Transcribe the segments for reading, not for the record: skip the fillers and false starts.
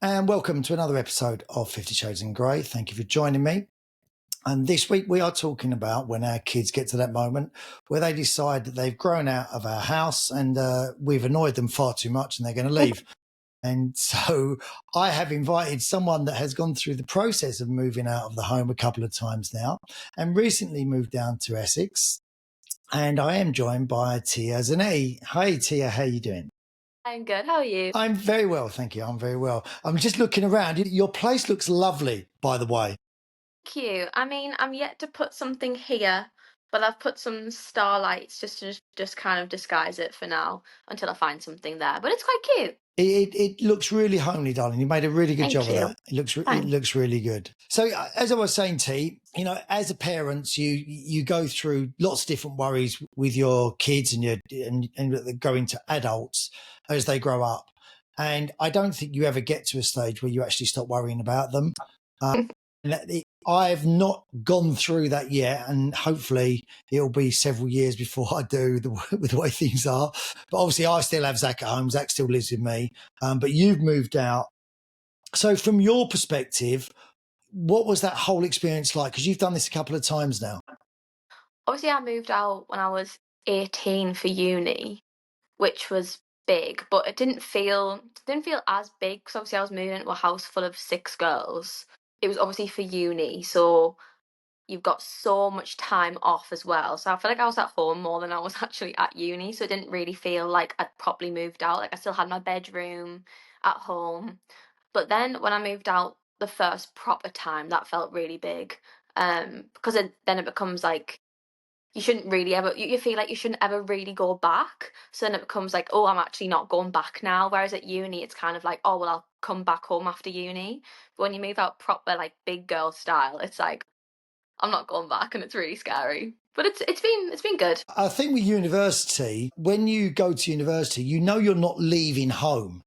and welcome to another episode of 50 Shades in Grey. Thank you for joining me. And this week we are talking about when our kids get to that moment where they decide that they've grown out of our house and we've annoyed them far too much and they're going to leave. And so I have invited someone that has gone through the process of moving out of the home a couple of times now and recently moved down to Essex. And I am joined by Tia Zanetti. Hi, Tia. How are you doing? I'm good. How are you? I'm very well, thank you. I'm very well. I'm just looking around. Your place looks lovely, by the way. Cute. I mean, I'm yet to put something here, but I've put some starlights just to just kind of disguise it for now until I find something there. But it's quite cute. It looks really homely, darling. You made a really good job Thank of you. that. It Thanks. looks really good. So as I was saying, T, as a parent, you go through lots of different worries with your kids and they're going to adults as they grow up. And I don't think you ever get to a stage where you actually stop worrying about them. I've not gone through that yet, and hopefully it'll be several years before I do with the way things are. But obviously, I still have Zach at home. Zach still lives with me, but you've moved out. So, from your perspective, what was that whole experience like? Because you've done this a couple of times now. Obviously, I moved out when I was 18 for uni, which was big, but it didn't feel as big because obviously I was moving into a house full of 6 girls. It was obviously for uni, so you've got so much time off as well. So I feel like I was at home more than I was actually at uni. So it didn't really feel like I'd properly moved out. Like I still had my bedroom at home. But then when I moved out the first proper time, that felt really big. Because then it becomes like you shouldn't really ever you feel like you shouldn't ever really go back. So then it becomes like, oh, I'm actually not going back now. Whereas at uni it's kind of like, oh well, I'll come back home after uni. But when you move out proper like big girl style, it's like I'm not going back, and it's really scary. But it's been good. I think with university, when you go to university, you're not leaving home,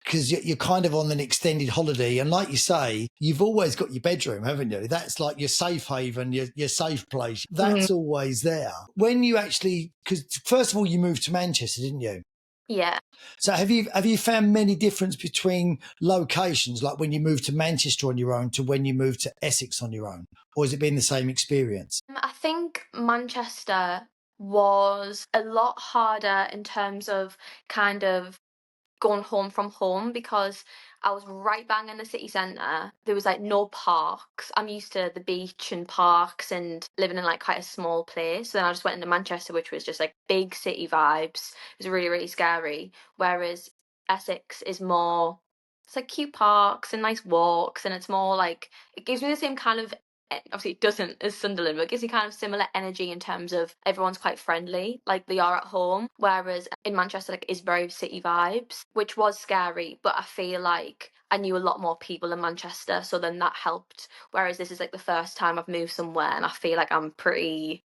because you're kind of on an extended holiday. And like you say, you've always got your bedroom, haven't you? That's like your safe haven, your safe place. Mhm. That's always there. When you actually, because first of all, you moved to Manchester, didn't you? Yeah. So have you found many difference between locations, like when you moved to Manchester on your own to when you moved to Essex on your own? Or has it been the same experience? I think Manchester was a lot harder in terms of kind of going home from home because I was right bang in the city centre. There was like no parks. I'm used to the beach and parks and living in like quite a small place. So then I just went into Manchester, which was just like big city vibes. It was really, really scary. Whereas Essex is more, it's like cute parks and nice walks, and it's more like it gives me the same kind of obviously it doesn't as Sunderland, but it gives you kind of similar energy in terms of everyone's quite friendly, like they are at home. Whereas in Manchester, like it's very city vibes, which was scary, but I feel like I knew a lot more people in Manchester, so then that helped. Whereas this is like the first time I've moved somewhere and I feel like I'm pretty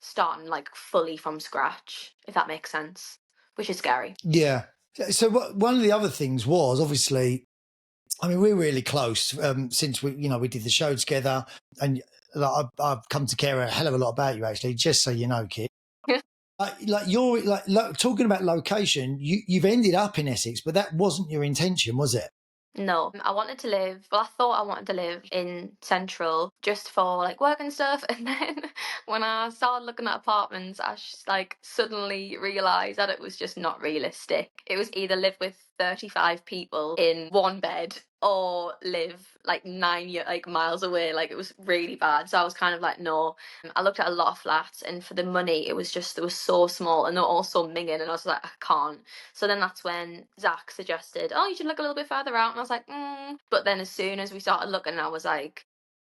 starting like fully from scratch, if that makes sense. Which is scary. Yeah. So one of the other things was obviously, I mean, we're really close since we did the show together, and I've come to care a hell of a lot about you, actually. Just so you know, kid. You're talking about location. You've ended up in Essex, but that wasn't your intention, was it? No, I thought I wanted to live in Central just for like work and stuff. And then when I started looking at apartments, I just like suddenly realized that it was just not realistic. It was either live with 35 people in one bed or live like like miles away. Like it was really bad. So I was kind of like, no. I looked at a lot of flats, and for the money, it was so small and they're all so minging, and I was like, I can't. So then that's when Zach suggested, "Oh, you should look a little bit further out." And I was like, mm. But then as soon as we started looking, I was like,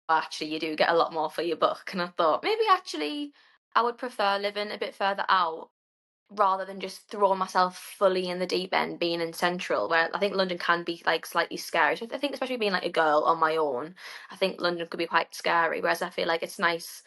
"Oh, actually, you do get a lot more for your buck." And I thought maybe actually I would prefer living a bit further out rather than just throwing myself fully in the deep end being in Central, where I think London can be like slightly scary. So I think especially being like a girl on my own, I think London could be quite scary. Whereas I feel like it's nice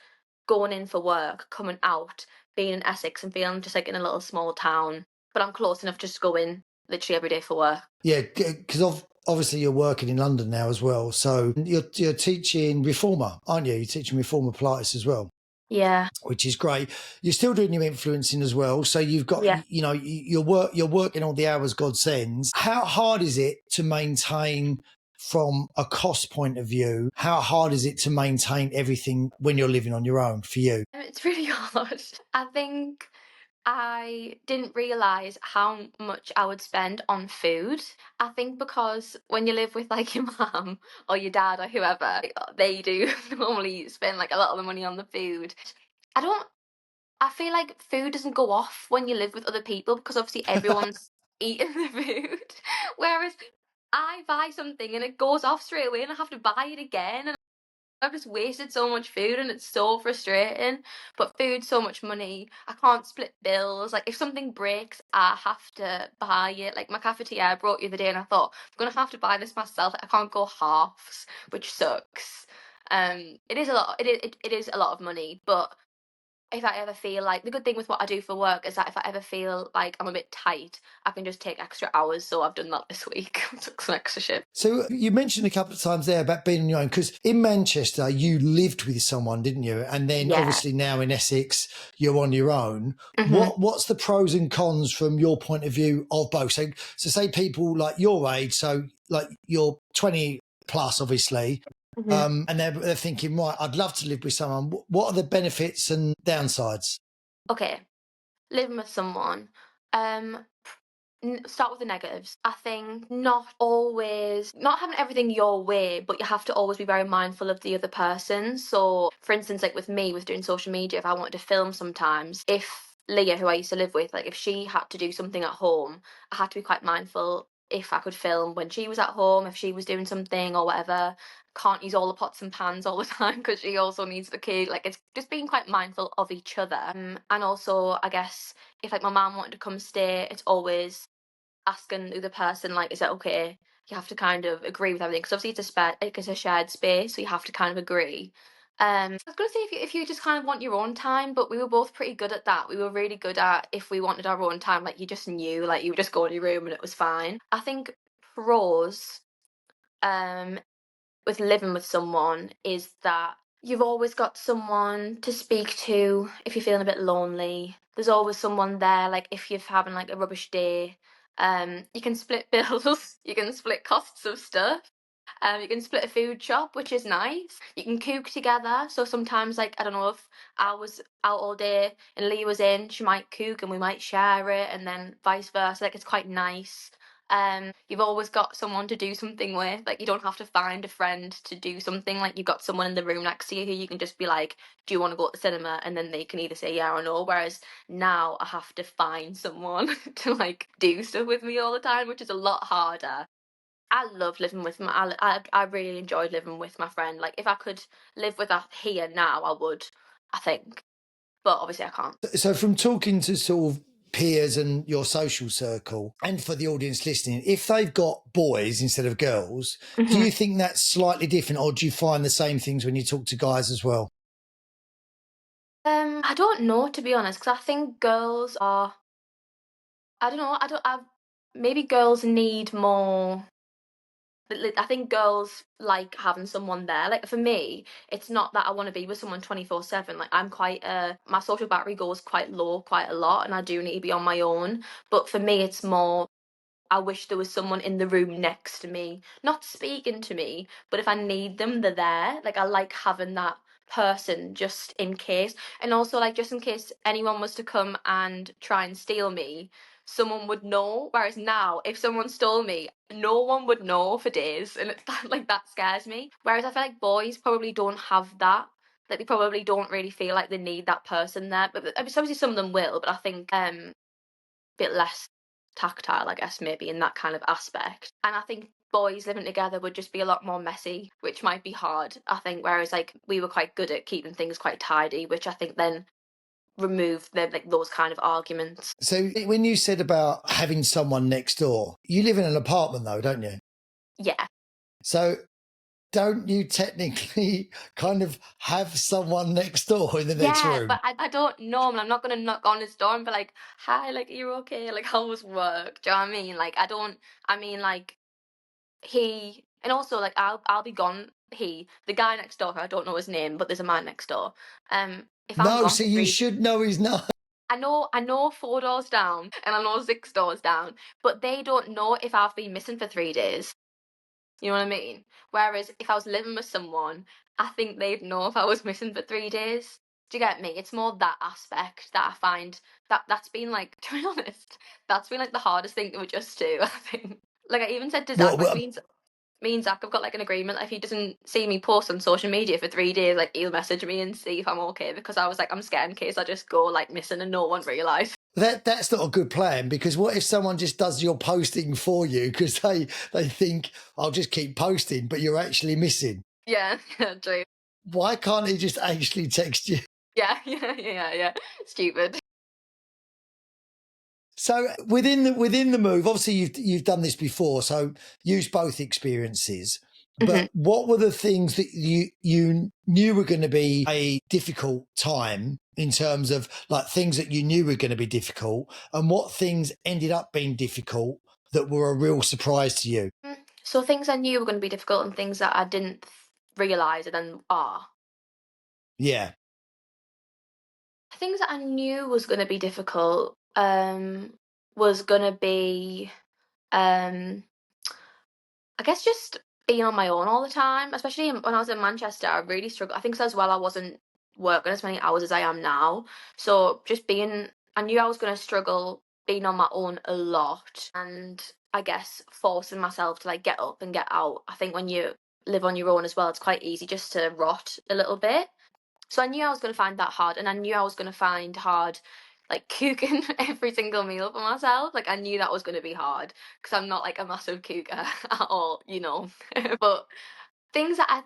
going in for work, coming out, being in Essex and feeling just like in a little small town. But I'm close enough to just go in literally every day for work. Yeah, because obviously you're working in London now as well. So you're teaching reformer, aren't you? You're teaching reformer Pilates as well. Yeah. which is great. You're still doing your influencing as well. So you've got, Yeah. you're working all the hours God sends. How hard is it to maintain from a cost point of view? How hard is it to maintain everything when you're living on your own for you? It's really hard. I think I didn't realize how much I would spend on food. I think because when you live with like your mum or your dad or whoever, they do normally spend like a lot of the money on the food. I don't, I feel like food doesn't go off when you live with other people because obviously everyone's eating the food. Whereas I buy something and it goes off straight away and I have to buy it again. I've just wasted so much food and it's so frustrating. But food's so much money. I can't split bills. Like if something breaks, I have to buy it. Like my cafetiere I brought you the day and I thought, I'm gonna have to buy this myself. Like, I can't go halves, which sucks. It is a lot it is a lot of money, but if I ever feel like the good thing with what I do for work is that if I ever feel like I'm a bit tight, I can just take extra hours. So I've done that this week. Took some extra shifts. So you mentioned a couple of times there about being on your own, because in Manchester you lived with someone, didn't you? And then Yeah. obviously now in Essex you're on your own. Hmm. What's the pros and cons from your point of view of both? So say people like your age, so like you're 20 plus, obviously, Hmm. and they're thinking, right, I'd love to live with someone. What are the benefits and downsides? Okay. Living with someone. Um, Start with the negatives. I think not having everything your way, but you have to always be very mindful of the other person. So, for instance, like with me, with doing social media, if I wanted to film sometimes, if Leah, who I used to live with, like if she had to do something at home, I had to be quite mindful if I could film when she was at home, if she was doing something or whatever. Can't use all the pots and pans all the time because she also needs the kid. Like it's just being quite mindful of each other. And also, I guess if like my mum wanted to come stay, it's always asking the other person like, is it okay? You have to kind of agree with everything because obviously it's a shared space, so you have to kind of agree. I was gonna say if you just kind of want your own time, but we were both pretty good at that. We were really good at if we wanted our own time, like you just knew, like you would just go in your room and it was fine. I think pros, um, with living with someone is that you've always got someone to speak to if you're feeling a bit lonely. There's always someone there, like if you're having like a rubbish day. You can split bills, you can split costs of stuff. You can split a food shop, which is nice. You can cook together. So sometimes, like, I don't know if I was out all day and Lee was in, she might cook and we might share it, and then vice versa. Like, it's quite nice. You've always got someone to do something with. Like, you don't have to find a friend to do something. Like, you've got someone in the room next to you who you can just be like, "Do you want to go to the cinema?" And then they can either say yeah or no. Whereas now I have to find someone to like do stuff with me all the time, which is a lot harder. I love living with I really enjoyed living with my friend. Like if I could live with her here now, I would. I think, but obviously I can't. So from talking to sort of peers and your social circle, and for the audience listening, if they've got boys instead of girls, do Hmm. you think that's slightly different, or do you find the same things when you talk to guys as well? I don't know to be honest, because I think girls are. I don't know. I don't. Maybe girls need more. I think girls like having someone there. Like for me, it's not that I want to be with someone 24/7. Like I'm quite my social battery goes quite low quite a lot and I do need to be on my own. But for me it's more I wish there was someone in the room next to me, not speaking to me, but if I need them, they're there. Like I like having that person just in case. And also like just in case anyone was to come and try and steal me, someone would know. Whereas now, if someone stole me, no one would know for days. And it's that like that scares me. Whereas I feel like boys probably don't have that. Like they probably don't really feel like they need that person there. But obviously some of them will, but I think bit less tactile, I guess, maybe in that kind of aspect. And I think boys living together would just be a lot more messy, which might be hard, I think. Whereas like we were quite good at keeping things quite tidy, which I think then removed the, like those kind of arguments. So when you said about having someone next door, you live in an apartment though, don't you? Yeah. So don't you technically kind of have someone next door in the next Yeah, room? but I don't know him and I'm not gonna knock on his door and be like, hi, like, are you okay? Like, how was work? Do you know what I mean? Like, I mean, like, he and also like I'll be gone. The guy next door, I don't know his name, but there's a man next door. If I'm No, gone see, for you 3 should know he's not. I know 4 doors down and I know 6 doors down, but they don't know if I've been missing for 3 days. You know what I mean? Whereas if I was living with someone, I think they'd know if I was missing for 3 days. Do you get me? It's more that aspect that I find that's been like, to be honest, that's been like the hardest thing to adjust to, I think. Like I even said to Zach, What? like me and Zach have got like an agreement. If he doesn't see me post on social media for 3 days, like he'll message me and see if I'm okay because I was like, I'm scared in case I just go like missing and no one realise. That's not a good plan, because what if someone just does your posting for you because they think I'll just keep posting, but you're actually missing? Yeah, yeah, true. Why can't he just actually text you? Yeah, yeah. Stupid. So within the move, obviously you've done this before, so use both experiences. Mhm. But what were the things that you knew were going to be a difficult time, in terms of like things that you knew were going to be difficult, and what things ended up being difficult that were a real surprise to you? So things I knew were going to be difficult and things that I didn't realize and then are. Yeah, Things that I knew was going to be difficult was going to be um I guess just being on my own all the time, especially when I was in Manchester, I really struggled. I think as well I wasn't working as many hours as I am now. So just being, I knew I was going to struggle being on my own a lot, and I guess forcing myself to like get up and get out. I think when you live on your own as well, it's quite easy just to rot a little bit. So I knew I was going to find that hard, and I knew I was going to find hard, like cooking every single meal for myself. Like I knew that was going to be hard because I'm not like a massive cooker at all, you know. But things that I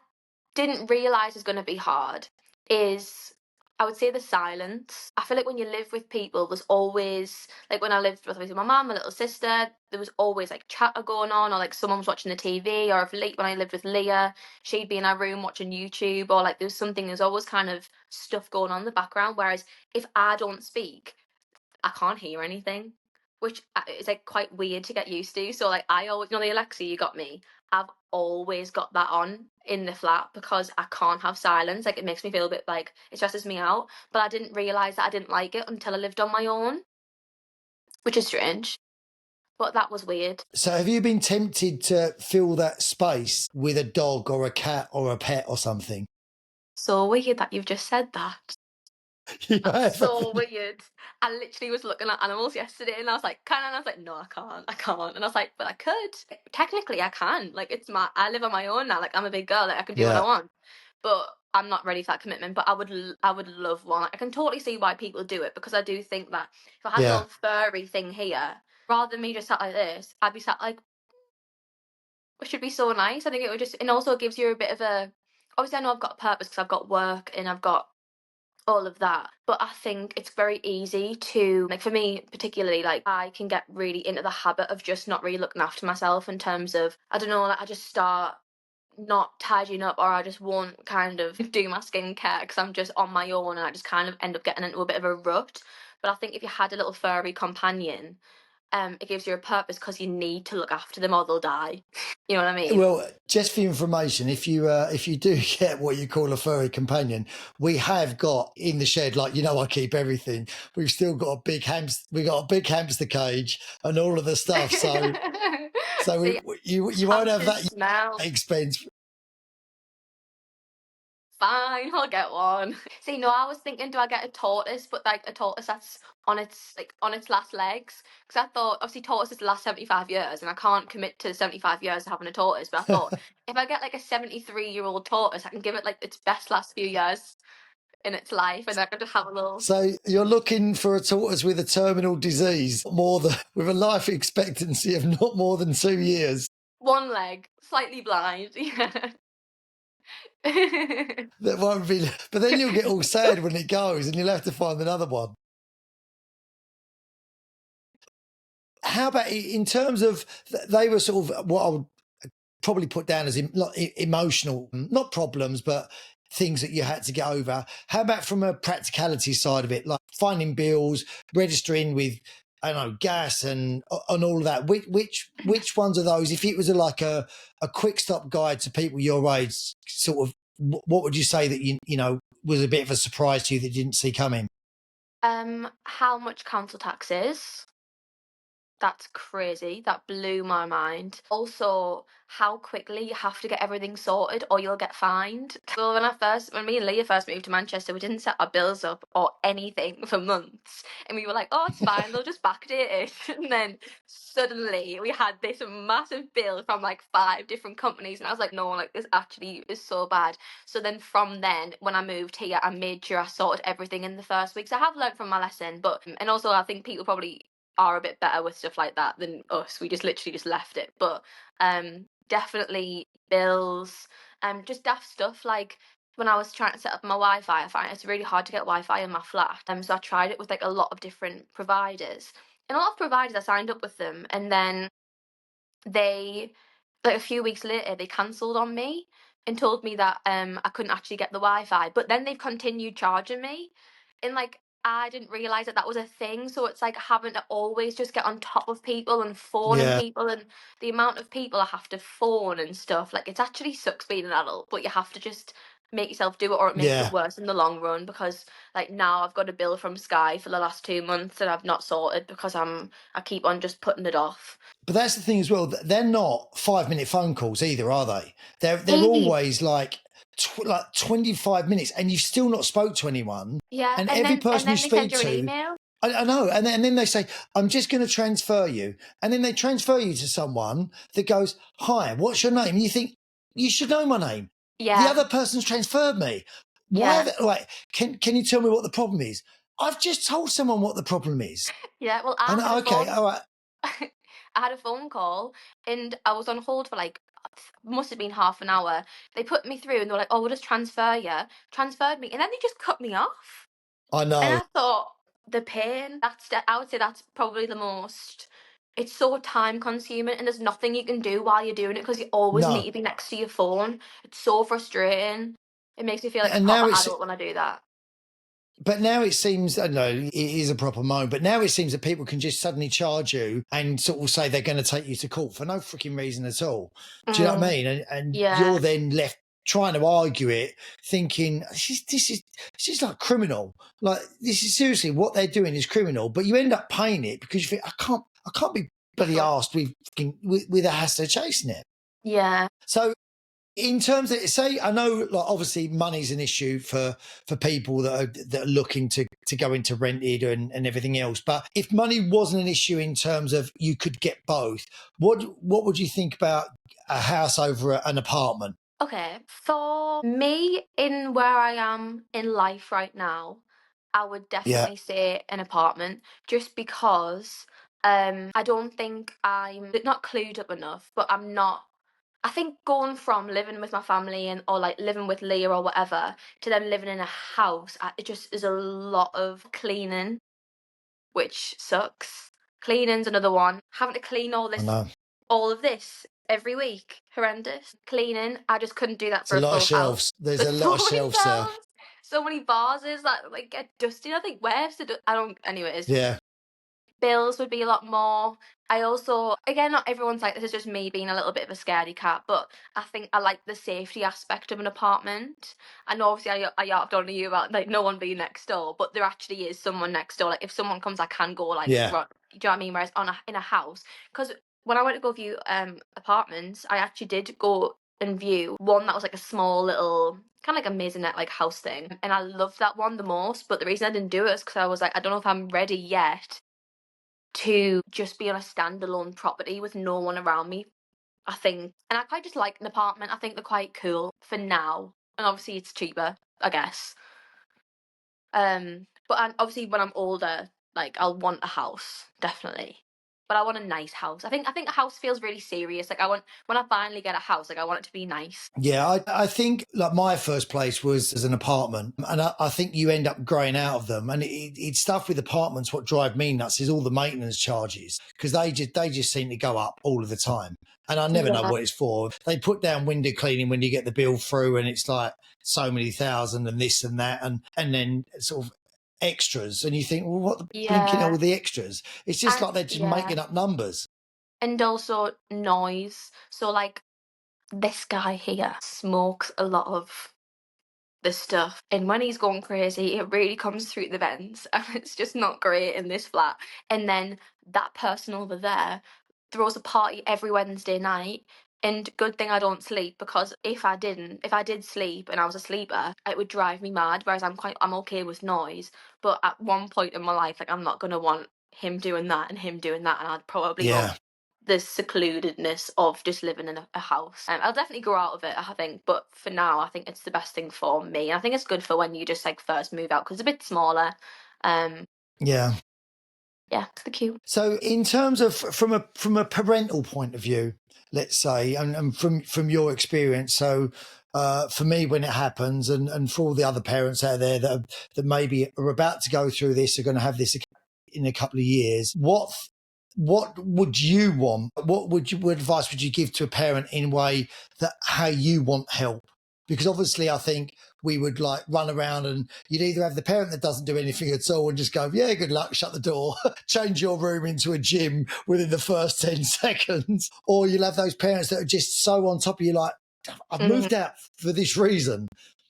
didn't realize was going to be hard is, I would say, the silence. I feel like when you live with people, there's always, like when I lived with obviously my mum, my little sister, there was always like chatter going on, or like someone was watching the TV, or if late when I lived with Leah, she'd be in her room watching YouTube, or like there's always kind of stuff going on in the background. Whereas if I don't speak, I can't hear anything, which is like quite weird to get used to. So like I always, the Alexa you got me, I've always got that on in the flat because I can't have silence. Like it makes me feel a bit like it stresses me out. But I didn't realize that I didn't like it until I lived on my own, which is strange. But that was weird. so have you been tempted to fill that space with a dog or a cat or a pet or something? So weird that you've just said that. You That's have, so haven't you? weird. I literally was looking at animals yesterday and I was like, can I? And I was like, no, I can't. And I was like, but I could. Technically, I can. Like, I live on my own now. Like, I'm a big girl. Like, I can do what I Yeah, want. But I'm not ready for that commitment. But I would love one. Like, I can totally see why people do it because I do think that if I had a yeah. little furry thing here, rather than me just sat like this, I'd be sat like, which would be so nice. I think it would just, and also gives you a bit of a, obviously, I know I've got a purpose because I've got work and I've got all of that. But I think it's very easy to, like for me particularly, like I can get really into the habit of just not really looking after myself in terms of, I don't know, like I just start not tidying up or I just won't kind of do my skincare because I'm just on my own and I just kind of end up getting into a bit of a rut. But I think if you had a little furry companion, it gives you a purpose because you need to look after them or they'll die. You know what I mean? Well, just for information, if you do get what you call a furry companion, we have got in the shed, like I keep everything. We've still got a big we got a big hamster cage and all of the stuff. So See, you won't have hamsters that smell. expense. Fine, I'll get one. See, no, I was thinking, do I get a tortoise, but like a tortoise that's on its last legs? Because I thought, obviously, tortoises last 75 years, and I can't commit to 75 years of having a tortoise. But I thought, if I get like a 73-year-old tortoise, I can give it like its best last few years in its life, and I can just have a little So you're looking for a tortoise with a terminal disease, more than with a life expectancy of not more than 2 years. one leg, slightly blind. Yeah. That won't be, but then you'll get all sad when it goes, and you'll have to find another one. How about in terms of they were sort of what I would probably put down as emotional, not problems, but things that you had to get over. How about from a practicality side of it, like finding bills, registering with, I don't know, gas and all of that? Which ones of those, if it was like a quick stop guide to people your age, sort of what would you say that you know was a bit of a surprise to you that you didn't see coming? How much council tax is? That's crazy. That blew my mind. Also, how quickly you have to get everything sorted or you'll get fined. Well, when me and Leah first moved to Manchester, we didn't set our bills up or anything for months. And we were like, oh, it's fine, they'll just backdate it. And then suddenly we had this massive bill from like 5 different companies. And I was like, no, like this actually is so bad. So then from then, when I moved here, I made sure I sorted everything in the first week. So I have learned from my lesson. But, and also I think people probably are a bit better with stuff like that than us. We just literally just left it. But definitely bills, just daft stuff like when I was trying to set up my Wi-Fi, I find it's really hard to get Wi-Fi in my flat. So I tried it with like a lot of different providers. And a lot of providers I signed up with them and then they like a few weeks later they cancelled on me and told me that I couldn't actually get the Wi-Fi. But then they've continued charging me. And like I didn't realise that that was a thing. So it's like having to always just get on top of people and phoning Yeah, people and the amount of people I have to phone and stuff. Like it actually sucks being an adult, but you have to just make yourself do it or it makes it yeah. worse in the long run because like now I've got a bill from Sky for the last 2 months that I've not sorted because I keep on just putting it off. But that's the thing as well. They're not 5 minute phone calls either, are they? They're Hey, always like 25 minutes, and you've still not spoke to anyone. yeah, And every and person you then they send speak you an to, email. I know, and then they say, "I'm just going to transfer you," and then they transfer you to someone that goes, "Hi, what's your name?" And you think you should know my name. The Yeah, other person's transferred me. Why? yeah, Like, can you tell me what the problem is? I've just told someone what the problem is. yeah. Well, I And had a okay, phone. all right, I had a phone call and I was on hold for like must have been half an hour. They put me through and they were like, "Oh, we'll just transfer you." Transferred me, and then they just cut me off. I And know. I thought the pain. I would say that's probably the most. It's so time consuming, and there's nothing you can do while you're doing it because you always need No. to be next to your phone. It's so frustrating. It makes me feel like a And now proper it's adult when I do that. But now it seems, I don't know, it is a proper moan, but now it seems that people can just suddenly charge you and sort of say they're going to take you to court for no freaking reason at all. Do you know what I Mm, mean? And yeah, you're then left trying to argue it, thinking this is like criminal. Like this is seriously what they're doing is criminal, but you end up paying it because you think I can't be bloody arsed with a hassle chasing it. yeah. So in terms of say, I know like obviously money's an issue for people that are looking to go into rented and everything else. But if money wasn't an issue in terms of you could get both, what would you think about a house over an apartment? Okay, for me, in where I am in life right now, I would Yeah, definitely say an apartment just because I don't think I'm not clued up enough, but I'm not. I think going from living with my family and or like living with Leah or whatever to then living in a house, it just is a lot of cleaning, which sucks. Cleaning's another one. Having to clean I know. all of this every week. Horrendous. Cleaning, I just couldn't do that It's for a a lot of full house. shelves. There's There's a lot so of many shelves there. shelves, so many vases that like get dusty. I think where's the I don't. Anyways, Yeah, bills would be a lot more. I also, again, not everyone's like this. Is just me being a little bit of a scaredy cat, but I think I like the safety aspect of an apartment. I know obviously I yapped on to you about like no one being next door, but there actually is someone next door. Like if someone comes, I can go like yeah, run. Do you know what I mean? Whereas in a house, because when I went to go view apartments, I actually did go and view one that was like a small little kind of like a maisonette like house thing, and I loved that one the most. But the reason I didn't do it is because I was like, I don't know if I'm ready yet to just be on a standalone property with no one around me, I think. And I quite just like an apartment. I think they're quite cool for now. And obviously it's cheaper, I guess. Obviously when I'm older, like I'll want a house, definitely. But I want a nice house. I think a house feels really serious. Like I want when I finally get a house, like I want it to be nice. yeah. I think like my first place was as an apartment, and I think you end up growing out of them. And it's stuff with apartments. What drive me nuts is all the maintenance charges because they just seem to go up all of the time, and I never know Yeah. what it's for. They put down window cleaning when you get the bill through, and it's like so many thousand and this and that, and then sort of extras, and you think, well, what the blinking Yeah. all the extras? It's just And like they're just yeah. making up numbers. And also noise. So like this guy here smokes a lot of the stuff. And when he's going crazy, it really comes through the vents, and it's just not great in this flat. And then that person over there throws a party every Wednesday night. And good thing I don't sleep, because if I did sleep and I was a sleeper, it would drive me mad. Whereas I'm okay with noise. But at one point in my life, like, I'm not gonna want him doing that and him doing that, and I'd probably go Yeah. the secludedness of just living in a house. I'll definitely grow out of it, I think, but for now, I think it's the best thing for me. I think it's good for when you just like first move out, because it's a bit smaller. Um, Yeah. yeah, it's the cute. So, in terms of from a parental point of view, let's say, and from your experience, so for me, when it happens, and for all the other parents out there that maybe are about to go through this, are going to have this in a couple of years, what would you want? What advice would you give to a parent in a way that how you want help? Because obviously, I think we would like run around and you'd either have the parent that doesn't do anything at all and just go, yeah, good luck, shut the door, change your room into a gym within the first 10 seconds. Or you'll have those parents that are just so on top of you, like, I've Mhm. moved out for this reason.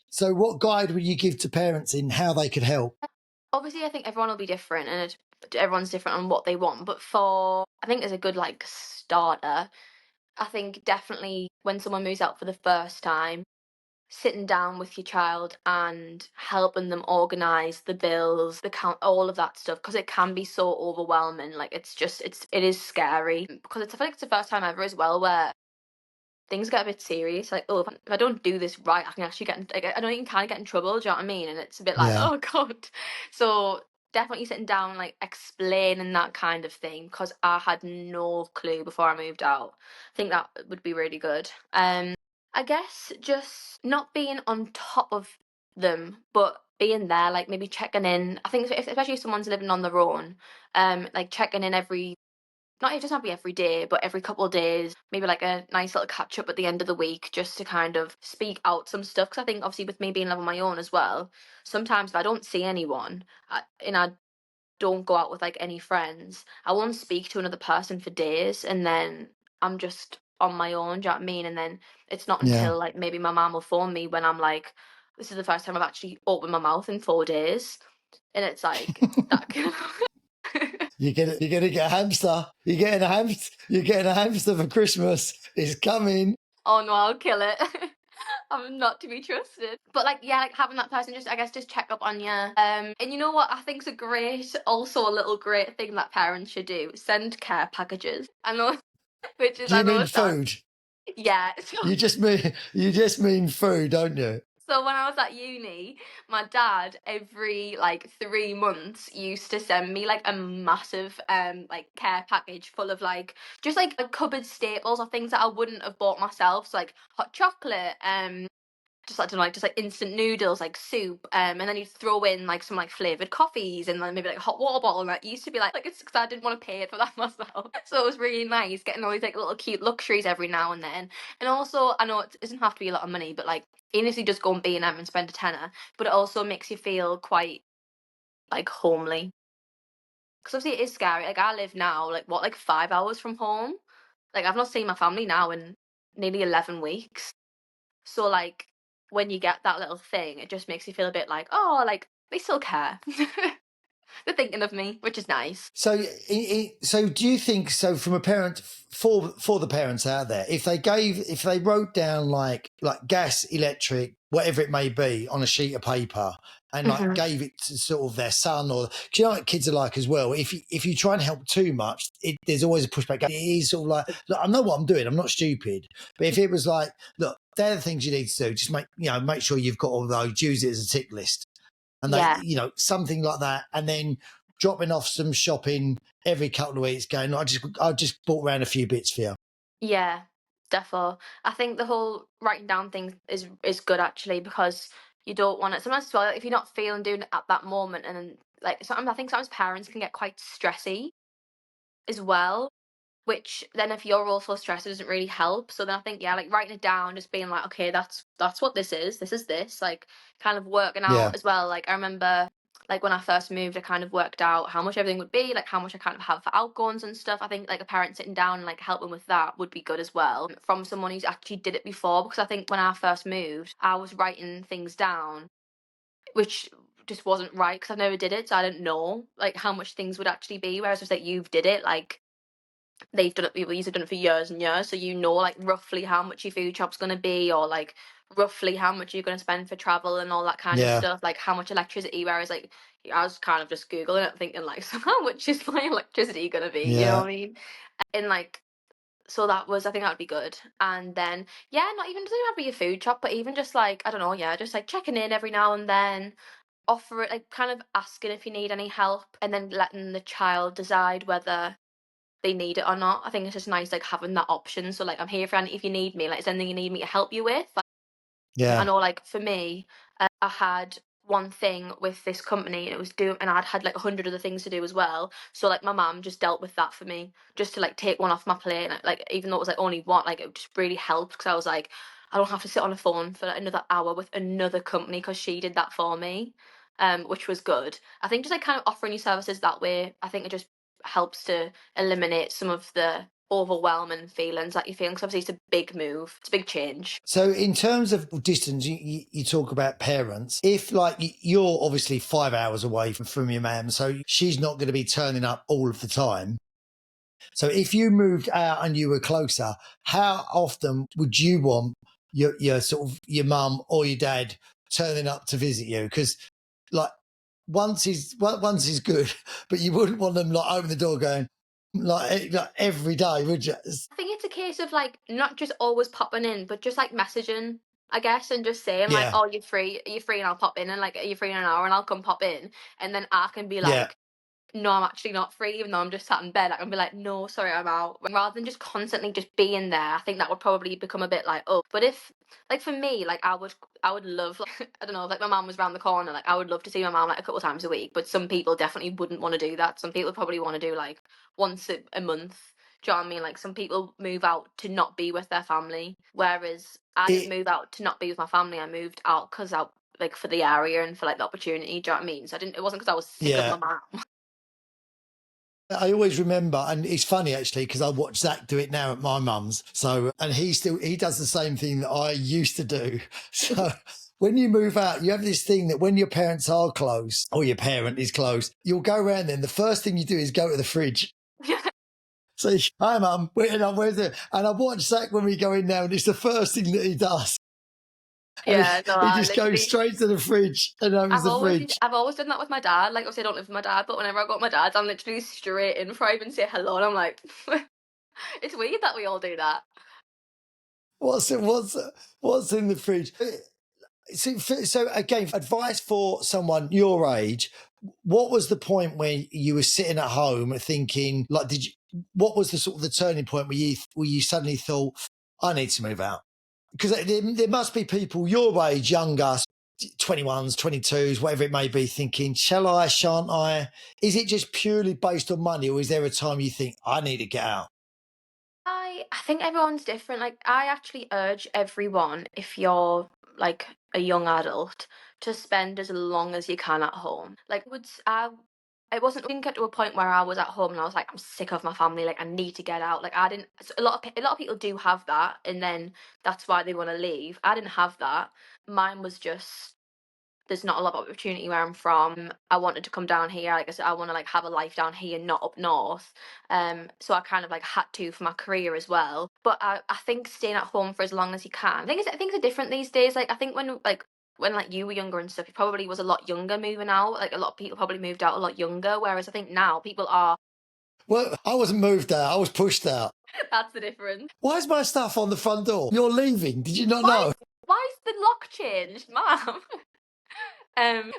So, what guide would you give to parents in how they could help? Obviously, I think everyone will be different, and everyone's different on what they want. But I think as a good like starter, I think definitely when someone moves out for the first time, sitting down with your child and helping them organize the bills, the count, all of that stuff, because it can be so overwhelming. Like, it is scary, because I feel like it's the first time ever as well where things get a bit serious. Like, oh, if I don't do this right, I can actually like, I don't even kind of get in trouble. Do you know what I mean? And it's a bit like, Yeah. oh god. So definitely sitting down, like explaining that kind of thing, because I had no clue before I moved out. I think that would be really good. I guess just not being on top of them, but being there, like maybe checking in. I think especially if someone's living on their own, like checking in every not it doesn't have to be every day, but every couple of days, maybe like a nice little catch up at the end of the week, just to kind of speak out some stuff. Because I think obviously with me being living on my own as well, sometimes if I don't see anyone, and I don't go out with like any friends, I won't speak to another person for days, and then I'm just on my own. Do you know what I mean? And then it's not Yeah. until like maybe my mum will phone me when I'm like, this is the first time I've actually opened my mouth in 4 days, and it's like that. You're gonna get a hamster. You're getting a hamster. You're getting a hamster for Christmas. It's coming. Oh no, I'll kill it. I'm not to be trusted. But like, yeah, like having that person just, I guess, just check up on you. And you know what I think's also a little great thing that parents should do: send care packages. I know, Do I you know mean it sounds, food? yeah. You just mean food, don't you? So when I was at uni, my dad every like 3 months used to send me like a massive like care package full of like just like cupboard staples or things that I wouldn't have bought myself. So like hot chocolate, just I don't know, like just like instant noodles, like soup, and then you'd throw in like some like flavored coffees and then maybe like a hot water bottle. And that used to be like it's because I didn't want to pay it for that myself. So it was really nice getting all these like little cute luxuries every now and then. And also, I know it doesn't have to be a lot of money, but like even if you just go on B&M and spend a tenner, but it also makes you feel quite like homely. Because obviously it is scary. Like I live now, like what, like 5 hours from home. Like I've not seen my family now in nearly 11 weeks. So like when you get that little thing, it just makes you feel a bit like, oh, like they still care. They're thinking of me, which is nice. So do you think so? From a parent for the parents out there, if they wrote down like gas, electric, whatever it may be, on a sheet of paper, and like Hmm. gave it to sort of their son, or 'cause you know what kids are like as well. If you try and help too much, there's always a pushback. It is sort of like, look, I know what I'm doing. I'm not stupid. But if it was like, look, they're the things you need to do. Just make sure you've got all those. Use it as a tick list, and they, Yeah, something like that, and then dropping off some shopping every couple of weeks, going, I just bought around a few bits for you. yeah, defo. I think the whole writing down things is good actually, because you don't want it. Sometimes as well, like, if you're not feeling doing it at that moment, and then like sometimes I think sometimes parents can get quite stressy as well. Which then if you're also stressed, it doesn't really help. So then I think, yeah, like writing it down, just being like, okay, that's what this is. This is this. Like kind of working out Yeah, as well. Like I remember Like when I first moved, I kind of worked out how much everything would be, like how much I kind of have for outgoings and stuff. I think like a parent sitting down and like helping with that would be good as well from someone who's actually did it before. Because I think when I first moved, I was writing things down, which just wasn't right because I never did it, so I didn't know like how much things would actually be. Whereas if like you've did it, like they've done it, people have done it for years and years, so you know like roughly how much your food shop's gonna be, or like roughly how much you're gonna spend for travel and all that kind of Yeah. stuff, like how much electricity. Whereas like I was kind of just googling it, thinking like, so how much is my electricity gonna be? You know Yeah. what I mean? And like, so that was, I think that would be good. And then yeah, not even doesn't have to be a food shop, but even just like I don't know, yeah, just like checking in every now and then, offer it, like kind of asking if you need any help, and then letting the child decide whether they need it or not. I think it's just nice like having that option. So like I'm here for any if you need me, like is there anything you need me to help you with? I Yeah. know like for me, I had one thing with this company and it was doing, and I'd had like 100 other things to do as well. So like my mum just dealt with that for me, just to like take one off my plate. Like even though it was like only one, like it just really helped because I was like, I don't have to sit on a phone for like, another hour with another company because she did that for me, which was good. I think just like kind of offering you services that way, I think it just helps to eliminate some of the overwhelming feelings that you're feeling. Because obviously it's a big move, it's a big change. So in terms of distance, you talk about parents. If like you're obviously 5 hours away from your mum, so she's not going to be turning up all of the time. So if you moved out and you were closer, how often would you want your sort of your mum or your dad turning up to visit you? Because like once is good, but you wouldn't want them like open the door going like every day, would you? I think it's a case of like not just always popping in, but just like messaging, I guess, and just saying like, Yeah, "Oh, you're free. Are you free?" And I'll pop in, and like, "Are you free in an hour?" And I'll come pop in, and then I can be yeah. like, no, I'm actually not free, even though I'm just sat in bed. I can be like, no, sorry, I'm out. Rather than just constantly just being there, I think that would probably become a bit like, oh. But if, like, for me, like, I would love, like, I don't know, if, like, my mum was around the corner, like, I would love to see my mum, like, a couple of times a week. But some people definitely wouldn't want to do that. Some people probably want to do, like, once a month. Do you know what I mean? Like, some people move out to not be with their family. Whereas I didn't It move out to not be with my family. I moved out because I, like, for the area and for, like, the opportunity. Do you know what I mean? So I didn't, it wasn't because I was sick of yeah. my mum. I always remember, and it's funny actually because I watch Zach do it now at my mum's. So, and he does the same thing that I used to do. So, when you move out, you have this thing that when your parents are close or your parent is close, you'll go around there. And the first thing you do is go to the fridge. So, hi mum, where's it? And I watch Zach when we go in now, and it's the first thing that he does. And Yeah, no, he I just goes literally straight to the fridge and opens the fridge. I've always done that with my dad. Like obviously I don't live with my dad, but whenever I go with my dad, I'm literally straight in before I even say hello, and I'm like, it's weird that we all do that. What's it? What's in the fridge? So again, advice for someone your age. What was the point when you were sitting at home thinking, like, did you? What was the sort of the turning point where you suddenly thought, I need to move out? Because there must be people your age, younger, 21s, 22s, whatever it may be, thinking, shall I, shan't I? Is it just purely based on money, or is there a time you think I need to get out? I think everyone's different. Like I actually urge everyone, if you're like a young adult, to spend as long as you can at home. Like I didn't get to a point where I was at home and I was like, I'm sick of my family. Like I need to get out. Like I didn't. A lot of people do have that, and then that's why they want to leave. I didn't have that. Mine was just there's not a lot of opportunity where I'm from. I wanted to come down here. Like I said, I want to like have a life down here, not up north. So I kind of like had to for my career as well. But I think staying at home for as long as you can. I think it's different these days. Like I think when like you were younger and stuff, you probably was a lot younger moving out. Like a lot of people probably moved out a lot younger. Whereas I think now people are. Well, I wasn't moved out. I was pushed out. That's the difference. Why is my stuff on the front door? You're leaving. Did you not Why? know? Why is the lock changed, ma'am?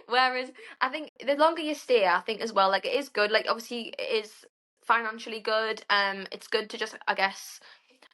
Whereas I think the longer you stay, I think as well, like it is good. Like obviously it is financially good. It's good to just, I guess,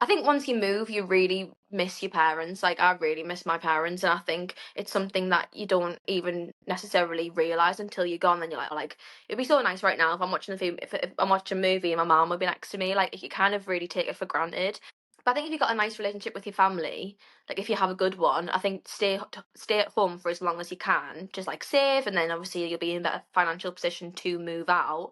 I think once you move, you really miss your parents. Like I really miss my parents, and I think it's something that you don't even necessarily realize until you're gone. Then you're like, oh, like it'd be so nice right now if I'm watching a film, if I'm watching a movie and my mom would be next to me. Like you kind of really take it for granted. But I think if you've got a nice relationship with your family, like if you have a good one, I think stay at home for as long as you can, just like save, and then obviously you'll be in a better financial position to move out.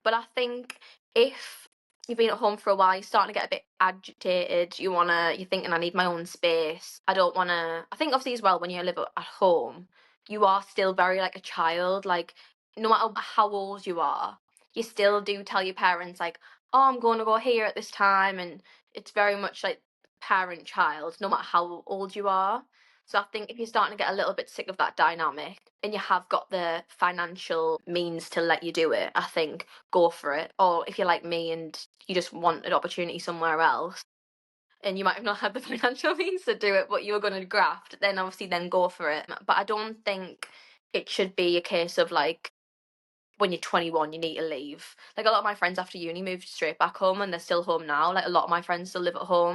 But I think if you've been at home for a while, you're starting to get a bit agitated. You're thinking, I need my own space. I don't wanna. I think obviously as well when you live at home, you are still very like a child. Like no matter how old you are, you still do tell your parents like, oh, I'm going to go here at this time, and it's very much like parent child, no matter how old you are. So I think if you're starting to get a little bit sick of that dynamic and you have got the financial means to let you do it, I think go for it. Or if you're like me and you just want an opportunity somewhere else and you might have not had the financial means to do it, but you were going to graft, then obviously then go for it. But I don't think it should be a case of like when you're 21, you need to leave. Like a lot of my friends after uni moved straight back home and they're still home now. Like a lot of my friends still live at home.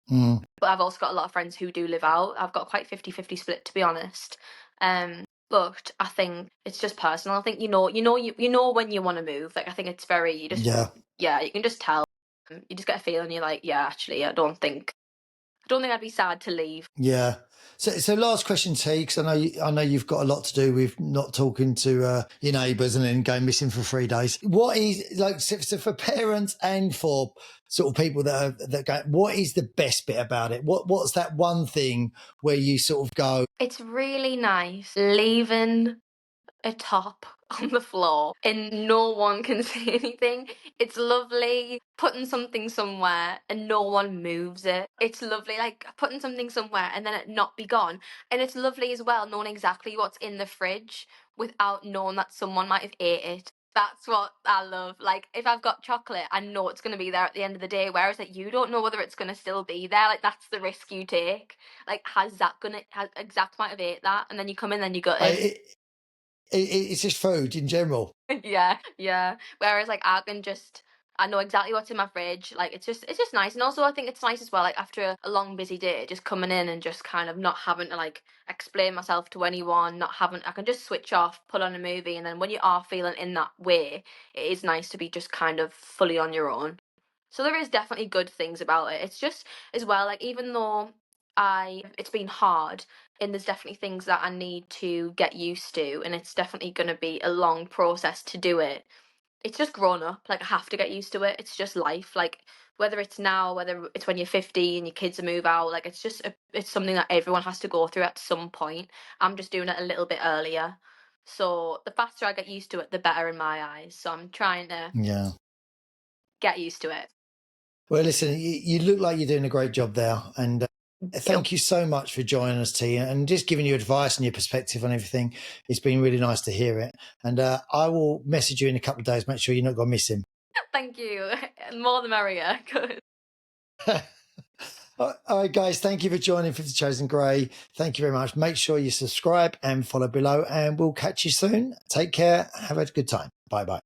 Mm, But I've also got a lot of friends who do live out. I've got quite 50-50 split to be honest. But I think it's just personal. I think you know when you want to move. Like I think it's very you just yeah. yeah, you can just tell. You just get a feeling you're like, yeah, actually I don't think I'd be sad to leave. Yeah. So last question, T, because I know you've got a lot to do with not talking to your neighbours and then going missing for 3 days. What is like so for parents and for sort of people that go? What is the best bit about it? What's that one thing where you sort of go, It's really nice leaving a top on the floor and no one can say anything. It's lovely putting something somewhere and no one moves it. It's lovely like putting something somewhere and then it not be gone. And it's lovely as well knowing exactly what's in the fridge without knowing that someone might have ate it. That's what I love. Like if I've got chocolate, I know it's going to be there at the end of the day. Whereas like you don't know whether it's going to still be there. Like that's the risk you take. Like has Exact might have ate that, and then you come in, and you got it. it's just food in general? Yeah, yeah. Whereas like I know exactly what's in my fridge. Like it's just nice. And also I think it's nice as well, like after a long busy day, just coming in and just kind of not having to like explain myself to anyone, not having I can just switch off, put on a movie, and then when you are feeling in that way, it is nice to be just kind of fully on your own. So there is definitely good things about it. It's just as well, like even though I it's been hard and there's definitely things that I need to get used to and it's definitely gonna be a long process to do it. It's just grown up. Like I have to get used to it. It's just life. Like whether it's now, whether it's when you're 50 and your kids move out, like it's something that everyone has to go through at some point. I'm just doing it a little bit earlier. So the faster I get used to it, the better in my eyes. So I'm trying to Yeah. get used to it. Well, listen, you look like you're doing a great job there, and You. thank you so much for joining us, T, and just giving you advice and your perspective on everything. It's been really nice to hear it, and I will message you in a couple of days. Make sure you're not going to miss him. Thank you. More the merrier. Good. All right, guys, thank you for joining 50 Shades in Grey. Thank you very much. Make sure you subscribe and follow below, and we'll catch you soon. Take care. Have a good time. Bye bye.